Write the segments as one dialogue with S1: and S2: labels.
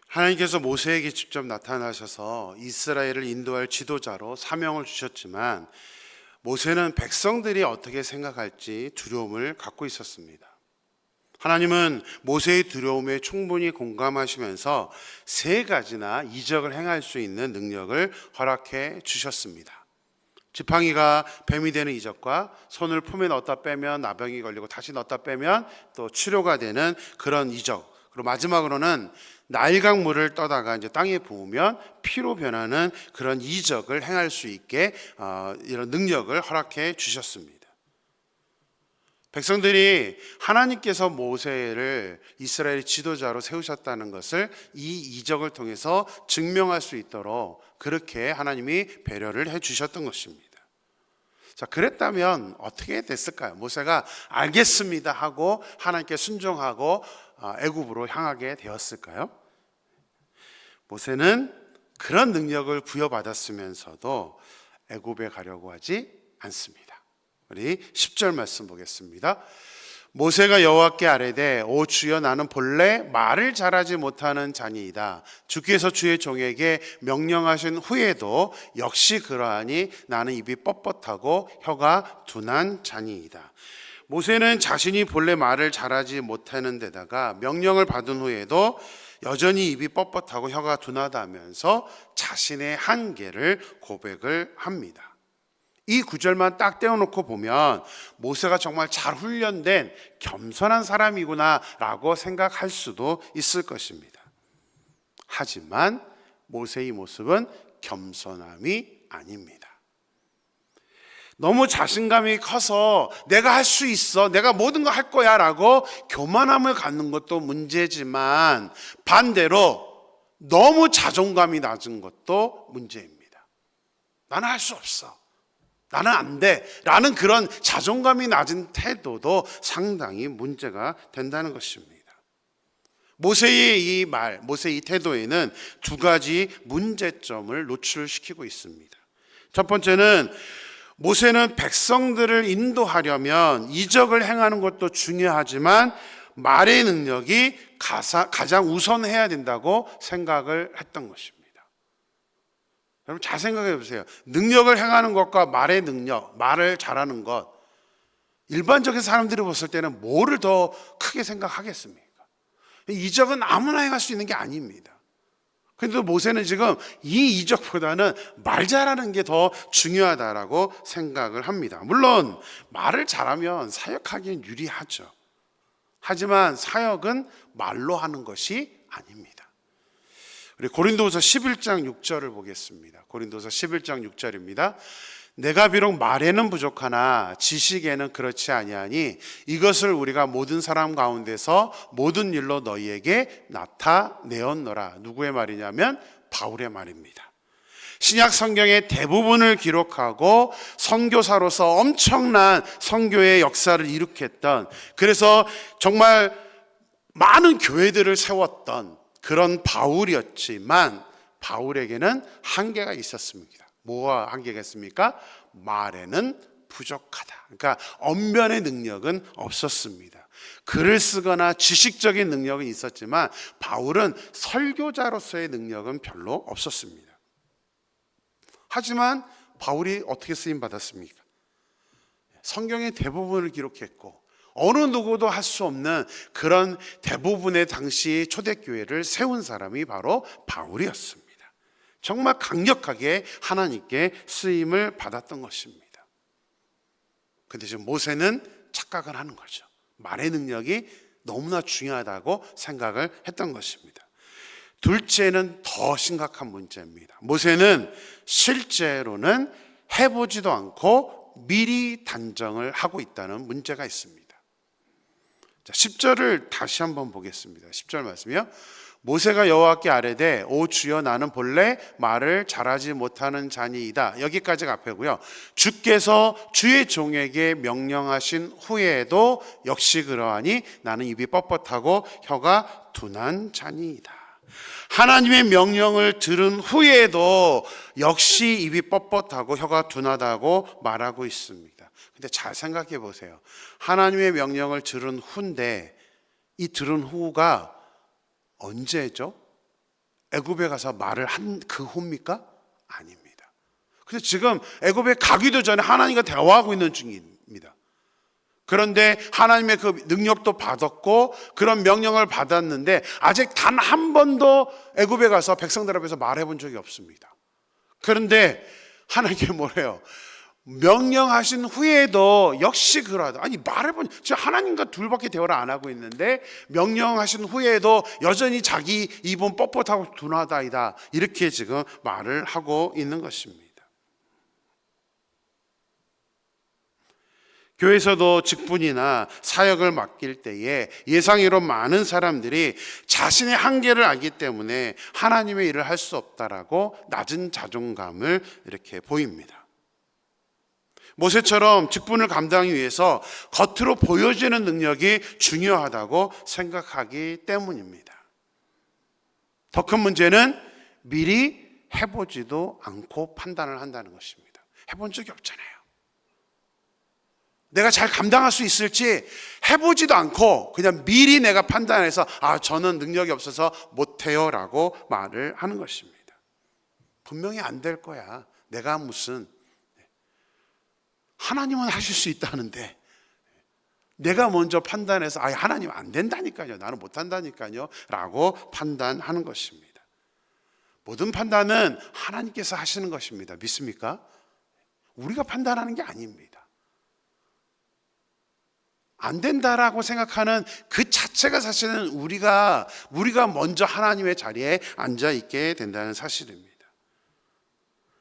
S1: 하나님께서 모세에게 직접 나타나셔서 이스라엘을 인도할 지도자로 사명을 주셨지만 모세는 백성들이 어떻게 생각할지 두려움을 갖고 있었습니다. 하나님은 모세의 두려움에 충분히 공감하시면서 세 가지나 이적을 행할 수 있는 능력을 허락해 주셨습니다. 지팡이가 뱀이 되는 이적과 손을 품에 넣었다 빼면 나병이 걸리고 다시 넣었다 빼면 또 치료가 되는 그런 이적, 그리고 마지막으로는 나일강물을 떠다가 이제 땅에 부으면 피로 변하는 그런 이적을 행할 수 있게 이런 능력을 허락해 주셨습니다. 백성들이 하나님께서 모세를 이스라엘 지도자로 세우셨다는 것을 이 이적을 통해서 증명할 수 있도록 그렇게 하나님이 배려를 해 주셨던 것입니다. 자, 그랬다면 어떻게 됐을까요? 모세가 알겠습니다 하고 하나님께 순종하고 애굽으로 향하게 되었을까요? 모세는 그런 능력을 부여받았으면서도 애굽에 가려고 하지 않습니다. 우리 10절 말씀 보겠습니다. 모세가 여호와께 아뢰되 오 주여 나는 본래 말을 잘하지 못하는 자니이다. 주께서 주의 종에게 명령하신 후에도 역시 그러하니 나는 입이 뻣뻣하고 혀가 둔한 자니이다. 모세는 자신이 본래 말을 잘하지 못하는 데다가 명령을 받은 후에도 여전히 입이 뻣뻣하고 혀가 둔하다면서 자신의 한계를 고백을 합니다. 이 구절만 딱 떼어놓고 보면 모세가 정말 잘 훈련된 겸손한 사람이구나 라고 생각할 수도 있을 것입니다. 하지만 모세의 모습은 겸손함이 아닙니다. 너무 자신감이 커서 내가 할 수 있어, 내가 모든 거 할 거야 라고 교만함을 갖는 것도 문제지만 반대로 너무 자존감이 낮은 것도 문제입니다. 나는 할 수 없어, 나는 안 돼 라는 그런 자존감이 낮은 태도도 상당히 문제가 된다는 것입니다. 모세의 이 말, 모세의 이 태도에는 두 가지 문제점을 노출시키고 있습니다. 첫 번째는 모세는 백성들을 인도하려면 이적을 행하는 것도 중요하지만 말의 능력이 가장 우선해야 된다고 생각을 했던 것입니다. 여러분 잘 생각해 보세요. 능력을 행하는 것과 말의 능력, 말을 잘하는 것, 일반적인 사람들이 봤을 때는 뭐를 더 크게 생각하겠습니까? 이적은 아무나 행할 수 있는 게 아닙니다. 그런데 모세는 지금 이 이적보다는 말 잘하는 게 더 중요하다라고 생각을 합니다. 물론 말을 잘하면 사역하기엔 유리하죠. 하지만 사역은 말로 하는 것이 아닙니다. 우리 고린도후서 11장 6절을 보겠습니다. 고린도후서 11장 6절입니다. 내가 비록 말에는 부족하나 지식에는 그렇지 아니하니 이것을 우리가 모든 사람 가운데서 모든 일로 너희에게 나타내었노라. 누구의 말이냐면 바울의 말입니다. 신약 성경의 대부분을 기록하고 선교사로서 엄청난 선교의 역사를 일으켰던, 그래서 정말 많은 교회들을 세웠던 그런 바울이었지만 바울에게는 한계가 있었습니다. 뭐가 한계가 있습니까? 말에는 부족하다. 그러니까 언변의 능력은 없었습니다. 글을 쓰거나 지식적인 능력은 있었지만 바울은 설교자로서의 능력은 별로 없었습니다. 하지만 바울이 어떻게 쓰임 받았습니까? 성경의 대부분을 기록했고 어느 누구도 할 수 없는 그런 대부분의 당시 초대교회를 세운 사람이 바로 바울이었습니다. 정말 강력하게 하나님께 쓰임을 받았던 것입니다. 그런데 지금 모세는 착각을 하는 거죠. 말의 능력이 너무나 중요하다고 생각을 했던 것입니다. 둘째는 더 심각한 문제입니다. 모세는 실제로는 해보지도 않고 미리 단정을 하고 있다는 문제가 있습니다. 자, 10절을 다시 한번 보겠습니다. 10절 말씀이요. 모세가 여호와께 아뢰되 오 주여 나는 본래 말을 잘하지 못하는 자니이다. 여기까지가 앞에고요. 주께서 주의 종에게 명령하신 후에도 역시 그러하니 나는 입이 뻣뻣하고 혀가 둔한 자니이다. 하나님의 명령을 들은 후에도 역시 입이 뻣뻣하고 혀가 둔하다고 말하고 있습니다. 근데 잘 생각해 보세요. 하나님의 명령을 들은 후인데 이 들은 후가 언제죠? 애굽에 가서 말을 한 그 후입니까? 아닙니다. 그래서 지금 애굽에 가기도 전에 하나님과 대화하고 있는 중입니다. 그런데 하나님의 그 능력도 받았고 그런 명령을 받았는데 아직 단 한 번도 애굽에 가서 백성들 앞에서 말해본 적이 없습니다. 그런데 하나님께 뭐래요? 명령하신 후에도 역시 그러하다. 아니 말해본, 지금 하나님과 둘밖에 대화를 안 하고 있는데 명령하신 후에도 여전히 자기 입은 뻣뻣하고 둔하다이다, 이렇게 지금 말을 하고 있는 것입니다. 교회에서도 직분이나 사역을 맡길 때에 예상외로 많은 사람들이 자신의 한계를 알기 때문에 하나님의 일을 할 수 없다라고 낮은 자존감을 이렇게 보입니다. 모세처럼 직분을 감당하기 위해서 겉으로 보여지는 능력이 중요하다고 생각하기 때문입니다. 더 큰 문제는 미리 해보지도 않고 판단을 한다는 것입니다. 해본 적이 없잖아요. 내가 잘 감당할 수 있을지 해보지도 않고 그냥 미리 내가 판단해서 저는 능력이 없어서 못해요 라고 말을 하는 것입니다. 분명히 안 될 거야. 내가 무슨, 하나님은 하실 수 있다는데 내가 먼저 판단해서 하나님 안 된다니까요, 나는 못한다니까요 라고 판단하는 것입니다. 모든 판단은 하나님께서 하시는 것입니다. 믿습니까? 우리가 판단하는 게 아닙니다. 안 된다라고 생각하는 그 자체가 사실은 우리가 먼저 하나님의 자리에 앉아 있게 된다는 사실입니다.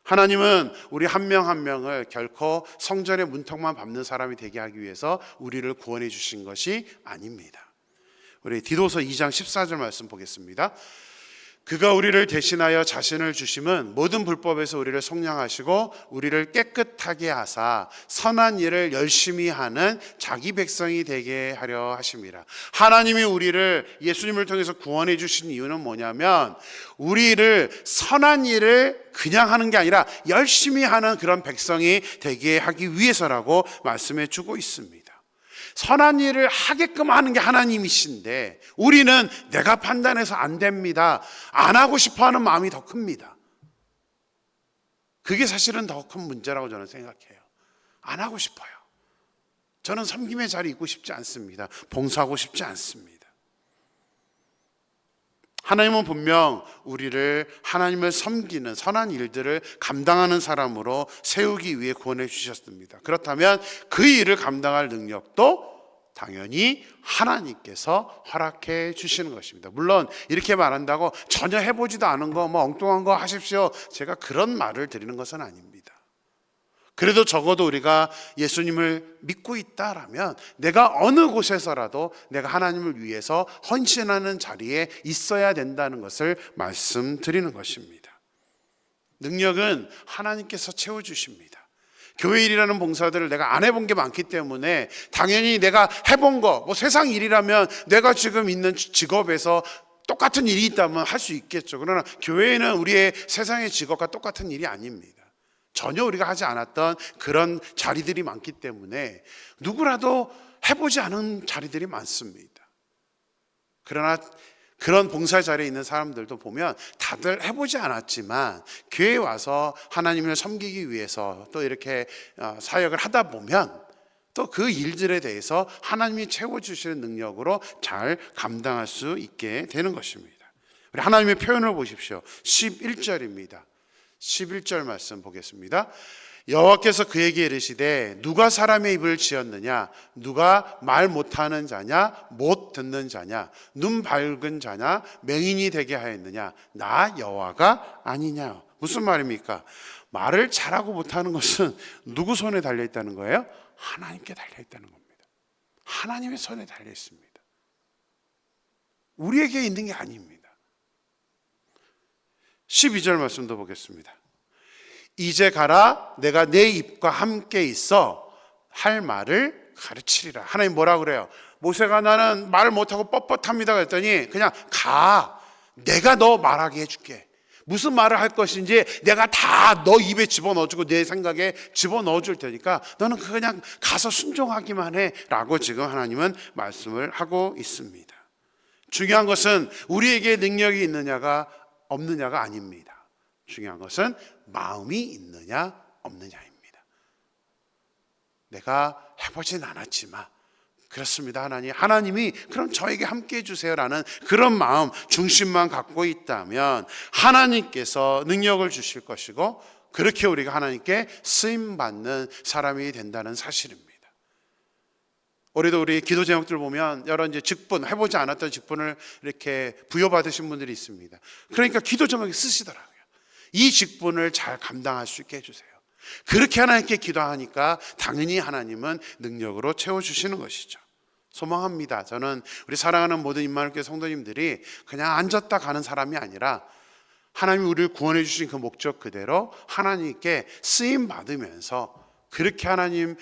S1: 하나님은 우리 한 명 한 명을 결코 성전의 문턱만 밟는 사람이 되게 하기 위해서 우리를 구원해 주신 것이 아닙니다. 우리 디도서 2장 14절 말씀 보겠습니다. 그가 우리를 대신하여 자신을 주심은 모든 불법에서 우리를 속량하시고 우리를 깨끗하게 하사 선한 일을 열심히 하는 자기 백성이 되게 하려 하심이라. 하나님이 우리를, 예수님을 통해서 구원해 주신 이유는 뭐냐면 우리를 선한 일을 그냥 하는 게 아니라 열심히 하는 그런 백성이 되게 하기 위해서라고 말씀해 주고 있습니다. 선한 일을 하게끔 하는 게 하나님이신데 우리는 내가 판단해서 안 됩니다, 안 하고 싶어하는 마음이 더 큽니다. 그게 사실은 더 큰 문제라고 저는 생각해요. 안 하고 싶어요. 저는 섬김의 자리에 있고 싶지 않습니다. 봉사하고 싶지 않습니다. 하나님은 분명 우리를 하나님을 섬기는 선한 일들을 감당하는 사람으로 세우기 위해 구원해 주셨습니다. 그렇다면 그 일을 감당할 능력도 당연히 하나님께서 허락해 주시는 것입니다. 물론 이렇게 말한다고 전혀 해보지도 않은 거, 엉뚱한 거 하십시오, 제가 그런 말을 드리는 것은 아닙니다. 그래도 적어도 우리가 예수님을 믿고 있다라면 내가 어느 곳에서라도 내가 하나님을 위해서 헌신하는 자리에 있어야 된다는 것을 말씀드리는 것입니다. 능력은 하나님께서 채워주십니다. 교회 일이라는 봉사들을 내가 안 해본 게 많기 때문에 당연히 내가 해본 거, 세상 일이라면 내가 지금 있는 직업에서 똑같은 일이 있다면 할 수 있겠죠. 그러나 교회는 우리의 세상의 직업과 똑같은 일이 아닙니다. 전혀 우리가 하지 않았던 그런 자리들이 많기 때문에 누구라도 해보지 않은 자리들이 많습니다. 그러나 그런 봉사 자리에 있는 사람들도 보면 다들 해보지 않았지만 교회에 와서 하나님을 섬기기 위해서 또 이렇게 사역을 하다 보면 또 그 일들에 대해서 하나님이 채워주시는 능력으로 잘 감당할 수 있게 되는 것입니다. 우리 하나님의 표현을 보십시오. 11절입니다. 11절 말씀 보겠습니다. 여호와께서 그에게 이르시되 누가 사람의 입을 지었느냐, 누가 말 못하는 자냐, 못 듣는 자냐, 눈 밝은 자냐, 맹인이 되게 하였느냐, 나 여호와가 아니냐. 무슨 말입니까? 말을 잘하고 못하는 것은 누구 손에 달려있다는 거예요? 하나님께 달려있다는 겁니다. 하나님의 손에 달려있습니다. 우리에게 있는 게 아닙니다. 12절 말씀도 보겠습니다. 이제 가라, 내가 내 입과 함께 있어 할 말을 가르치리라. 하나님 뭐라 그래요? 모세가 나는 말 못하고 뻣뻣합니다 그랬더니 그냥 가, 내가 너 말하게 해줄게. 무슨 말을 할 것인지 내가 다 너 입에 집어넣어주고 내 생각에 집어넣어줄 테니까 너는 그냥 가서 순종하기만 해 라고 지금 하나님은 말씀을 하고 있습니다. 중요한 것은 우리에게 능력이 있느냐가 없느냐가 아닙니다. 중요한 것은 마음이 있느냐 없느냐입니다. 내가 해보진 않았지만 그렇습니다. 하나님이 그럼 저에게 함께 해주세요라는 그런 마음 중심만 갖고 있다면 하나님께서 능력을 주실 것이고, 그렇게 우리가 하나님께 쓰임받는 사람이 된다는 사실입니다. 올해도 우리 기도 제목들 보면 여러 이제 직분, 해보지 않았던 직분을 이렇게 부여받으신 분들이 있습니다. 그러니까 기도 제목에 쓰시더라고요. 이 직분을 잘 감당할 수 있게 해주세요. 그렇게 하나님께 기도하니까 당연히 하나님은 능력으로 채워주시는 것이죠. 소망합니다. 저는 우리 사랑하는 모든 임마누엘교회 성도님들이 그냥 앉았다 가는 사람이 아니라 하나님이 우리를 구원해 주신 그 목적 그대로 하나님께 쓰임 받으면서 그렇게 하나님을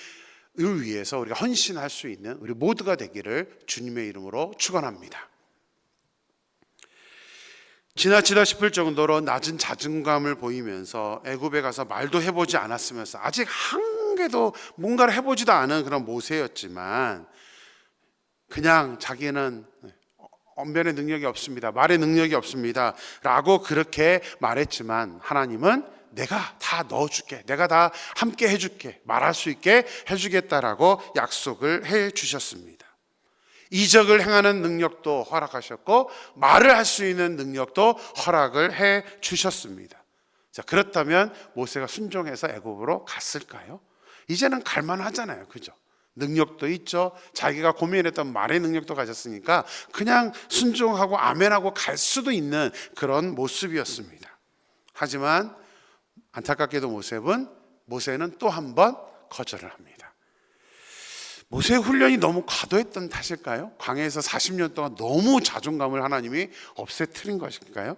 S1: 위해서 우리가 헌신할 수 있는 우리 모두가 되기를 주님의 이름으로 축원합니다. 지나치다 싶을 정도로 낮은 자존감을 보이면서 애굽에 가서 말도 해보지 않았으면서 아직 한 개도 뭔가를 해보지도 않은 그런 모세였지만 그냥 자기는 언변의 능력이 없습니다, 말의 능력이 없습니다 라고 그렇게 말했지만 하나님은 내가 다 넣어줄게, 내가 다 함께 해줄게, 말할 수 있게 해주겠다라고 약속을 해주셨습니다. 이적을 행하는 능력도 허락하셨고 말을 할 수 있는 능력도 허락을 해 주셨습니다. 자, 그렇다면 모세가 순종해서 애굽으로 갔을까요? 이제는 갈만하잖아요, 그죠? 능력도 있죠. 자기가 고민했던 말의 능력도 가졌으니까 그냥 순종하고 아멘하고 갈 수도 있는 그런 모습이었습니다. 하지만 안타깝게도 모세는 또 한 번 거절을 합니다. 모세의 훈련이 너무 과도했던 탓일까요? 광야에서 40년 동안 너무 자존감을 하나님이 없애뜨린 것일까요?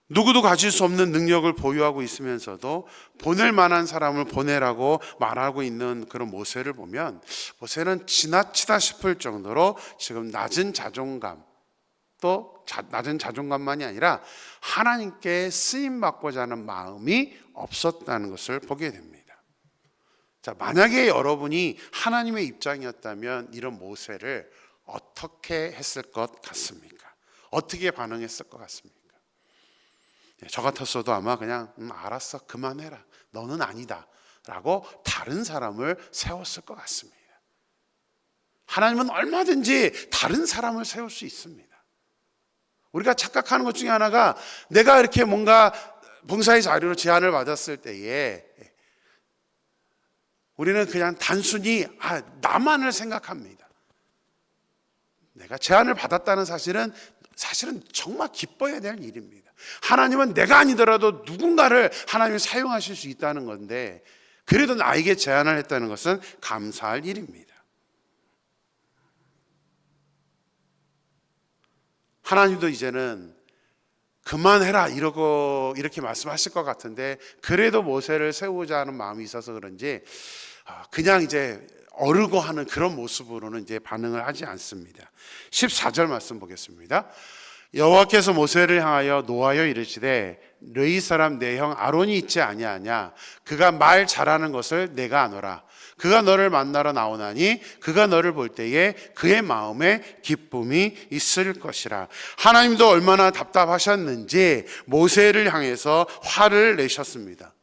S1: 누구도 가질 수 없는 능력을 보유하고 있으면서도 보낼 만한 사람을 보내라고 말하고 있는 그런 모세를 보면 모세는 지나치다 싶을 정도로 지금 낮은 자존감, 또 낮은 자존감만이 아니라 하나님께 쓰임받고자 하는 마음이 없었다는 것을 보게 됩니다. 자, 만약에 여러분이 하나님의 입장이었다면 이런 모세를 어떻게 했을 것 같습니까? 어떻게 반응했을 것 같습니까? 저 같았어도 아마 그냥 알았어, 그만해라, 너는 아니다 라고 다른 사람을 세웠을 것 같습니다. 하나님은 얼마든지 다른 사람을 세울 수 있습니다. 우리가 착각하는 것 중에 하나가 내가 이렇게 뭔가 봉사의 자리로 제안을 받았을 때에 우리는 그냥 단순히 나만을 생각합니다. 내가 제안을 받았다는 사실은 정말 기뻐해야 될 일입니다. 하나님은 내가 아니더라도 누군가를 하나님이 사용하실 수 있다는 건데 그래도 나에게 제안을 했다는 것은 감사할 일입니다. 하나님도 이제는 그만해라 이렇게 말씀하실 것 같은데 그래도 모세를 세우자 하는 마음이 있어서 그런지 그냥 이제 어르고 하는 그런 모습으로는 이제 반응을 하지 않습니다. 14절 말씀 보겠습니다. 여호와께서 모세를 향하여 노하여 이르시되 르이 사람 내 형 아론이 있지 아니하냐, 그가 말 잘하는 것을 내가 아노라. 그가 너를 만나러 나오나니 그가 너를 볼 때에 그의 마음에 기쁨이 있을 것이라. 하나님도 얼마나 답답하셨는지 모세를 향해서 화를 내셨습니다.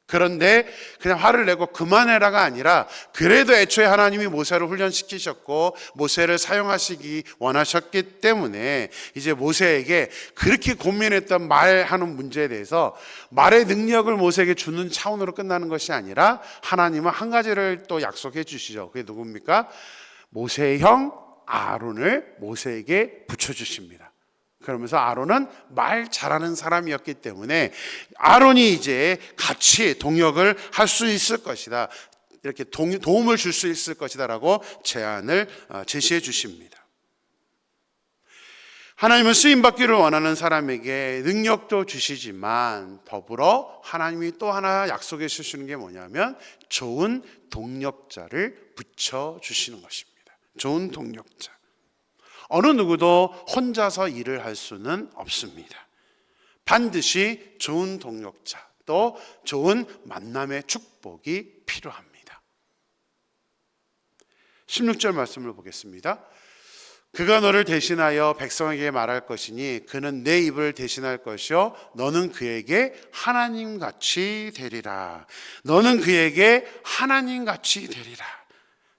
S1: 그런데 그냥 화를 내고 그만해라가 아니라 그래도 애초에 하나님이 모세를 훈련시키셨고 모세를 사용하시기 원하셨기 때문에 이제 모세에게 그렇게 고민했던 말하는 문제에 대해서 말의 능력을 모세에게 주는 차원으로 끝나는 것이 아니라 하나님은 한 가지를 또 약속해 주시죠. 그게 누굽니까? 모세의 형 아론을 모세에게 붙여주십니다. 그러면서 아론은 말 잘하는 사람이었기 때문에 아론이 이제 같이 동역을 할 수 있을 것이다, 이렇게 도움을 줄 수 있을 것이다 라고 제안을 제시해 주십니다. 하나님은 쓰임받기를 원하는 사람에게 능력도 주시지만 더불어 하나님이 또 하나 약속해 주시는 게 뭐냐면 좋은 동력자를 붙여주시는 것입니다. 좋은 동력자. 어느 누구도 혼자서 일을 할 수는 없습니다. 반드시 좋은 동력자, 또 좋은 만남의 축복이 필요합니다. 16절 말씀을 보겠습니다. 그가 너를 대신하여 백성에게 말할 것이니 그는 내 입을 대신할 것이요 너는 그에게 하나님같이 되리라. 너는 그에게 하나님같이 되리라.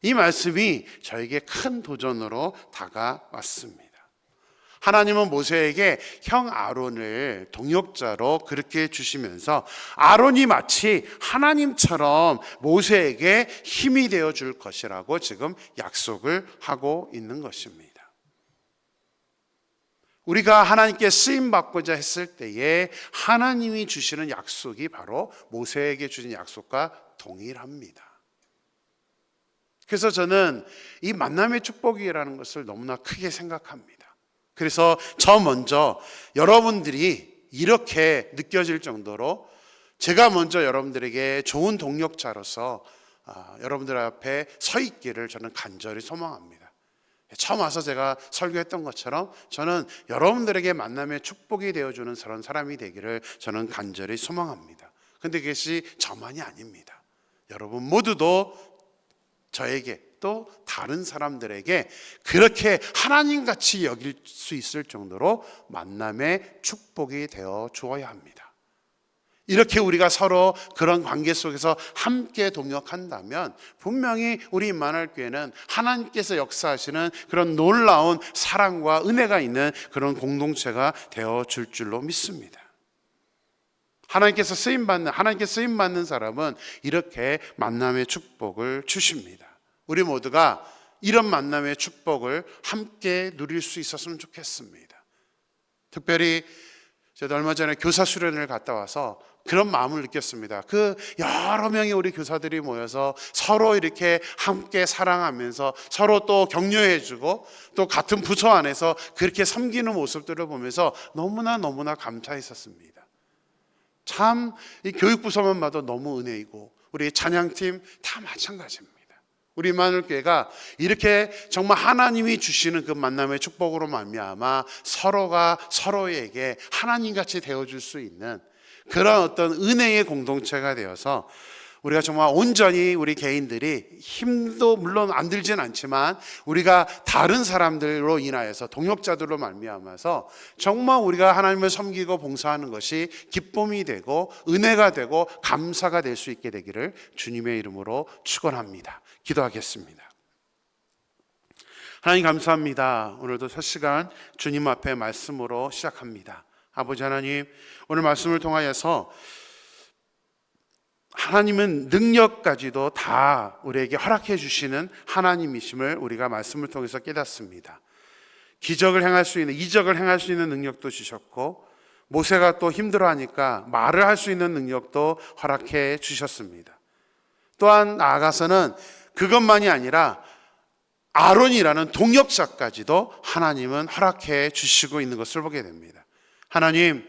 S1: 이 말씀이 저에게 큰 도전으로 다가왔습니다. 하나님은 모세에게 형 아론을 동역자로 그렇게 주시면서 아론이 마치 하나님처럼 모세에게 힘이 되어 줄 것이라고 지금 약속을 하고 있는 것입니다. 우리가 하나님께 쓰임받고자 했을 때에 하나님이 주시는 약속이 바로 모세에게 주신 약속과 동일합니다. 그래서 저는 이 만남의 축복이라는 것을 너무나 크게 생각합니다. 그래서 저 먼저 여러분들이 이렇게 느껴질 정도로 제가 먼저 여러분들에게 좋은 동역자로서 여러분들 앞에 서 있기를 저는 간절히 소망합니다. 처음 와서 제가 설교했던 것처럼 저는 여러분들에게 만남의 축복이 되어주는 그런 사람이 되기를 저는 간절히 소망합니다. 그런데 그것이 저만이 아닙니다. 여러분 모두도 저에게 또 다른 사람들에게 그렇게 하나님같이 여길 수 있을 정도로 만남의 축복이 되어 주어야 합니다. 이렇게 우리가 서로 그런 관계 속에서 함께 동역한다면 분명히 우리 임마누엘 교회는 하나님께서 역사하시는 그런 놀라운 사랑과 은혜가 있는 그런 공동체가 되어 줄 줄로 믿습니다. 하나님께 쓰임 받는 사람은 이렇게 만남의 축복을 주십니다. 우리 모두가 이런 만남의 축복을 함께 누릴 수 있었으면 좋겠습니다. 특별히 저도 얼마 전에 교사 수련회를 갔다 와서 그런 마음을 느꼈습니다. 그 여러 명의 우리 교사들이 모여서 서로 이렇게 함께 사랑하면서 서로 또 격려해주고 또 같은 부서 안에서 그렇게 섬기는 모습들을 보면서 너무나 감사했었습니다. 참 이 교육부서만 봐도 너무 은혜이고 우리 찬양팀 다 마찬가지입니다. 우리 임마누엘 교회가 이렇게 정말 하나님이 주시는 그 만남의 축복으로 말미암아 서로가 서로에게 하나님같이 되어줄 수 있는 그런 어떤 은혜의 공동체가 되어서 우리가 정말 온전히 우리 개인들이 힘도 물론 안 들진 않지만 우리가 다른 사람들로 인하여서 동역자들로 말미암아서 정말 우리가 하나님을 섬기고 봉사하는 것이 기쁨이 되고 은혜가 되고 감사가 될 수 있게 되기를 주님의 이름으로 축원합니다. 기도하겠습니다. 하나님 감사합니다. 오늘도 첫 시간 주님 앞에 말씀으로 시작합니다. 아버지 하나님, 오늘 말씀을 통하여서 하나님은 능력까지도 다 우리에게 허락해 주시는 하나님이심을 우리가 말씀을 통해서 깨닫습니다. 기적을 행할 수 있는, 이적을 행할 수 있는 능력도 주셨고 모세가 또 힘들어하니까 말을 할 수 있는 능력도 허락해 주셨습니다. 또한 나아가서는 그것만이 아니라 아론이라는 동역자까지도 하나님은 허락해 주시고 있는 것을 보게 됩니다. 하나님,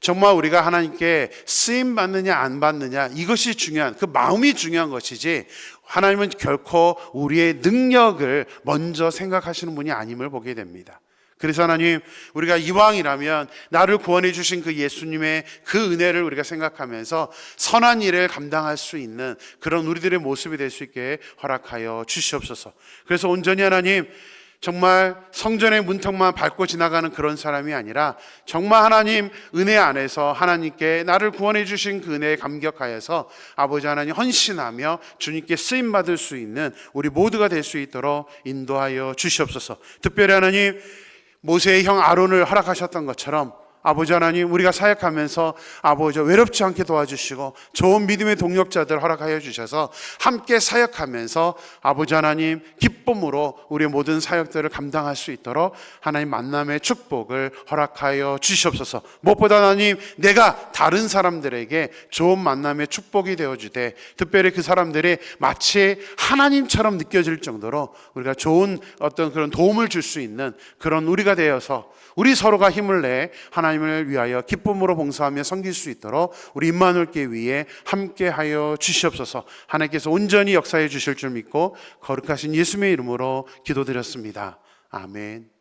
S1: 정말 우리가 하나님께 쓰임 받느냐 안 받느냐 이것이 중요한, 그 마음이 중요한 것이지 하나님은 결코 우리의 능력을 먼저 생각하시는 분이 아님을 보게 됩니다. 그래서 하나님, 우리가 이왕이라면 나를 구원해 주신 그 예수님의 그 은혜를 우리가 생각하면서 선한 일을 감당할 수 있는 그런 우리들의 모습이 될 수 있게 허락하여 주시옵소서. 그래서 온전히 하나님, 정말 성전의 문턱만 밟고 지나가는 그런 사람이 아니라 정말 하나님 은혜 안에서 하나님께 나를 구원해 주신 그 은혜에 감격하여서 아버지 하나님 헌신하며 주님께 쓰임받을 수 있는 우리 모두가 될 수 있도록 인도하여 주시옵소서. 특별히 하나님, 모세의 형 아론을 허락하셨던 것처럼 아버지 하나님, 우리가 사역하면서 아버지 외롭지 않게 도와주시고 좋은 믿음의 동역자들 허락하여 주셔서 함께 사역하면서 아버지 하나님 기쁨으로 우리의 모든 사역들을 감당할 수 있도록 하나님 만남의 축복을 허락하여 주시옵소서. 무엇보다 하나님, 내가 다른 사람들에게 좋은 만남의 축복이 되어주되 특별히 그 사람들이 마치 하나님처럼 느껴질 정도로 우리가 좋은 어떤 그런 도움을 줄 수 있는 그런 우리가 되어서 우리 서로가 힘을 내 하나님을 위하여 기쁨으로 봉사하며 섬길 수 있도록 우리 임마누엘 교회 위에 함께하여 주시옵소서. 하나님께서 온전히 역사해 주실 줄 믿고 거룩하신 예수님의 이름으로 기도드렸습니다. 아멘.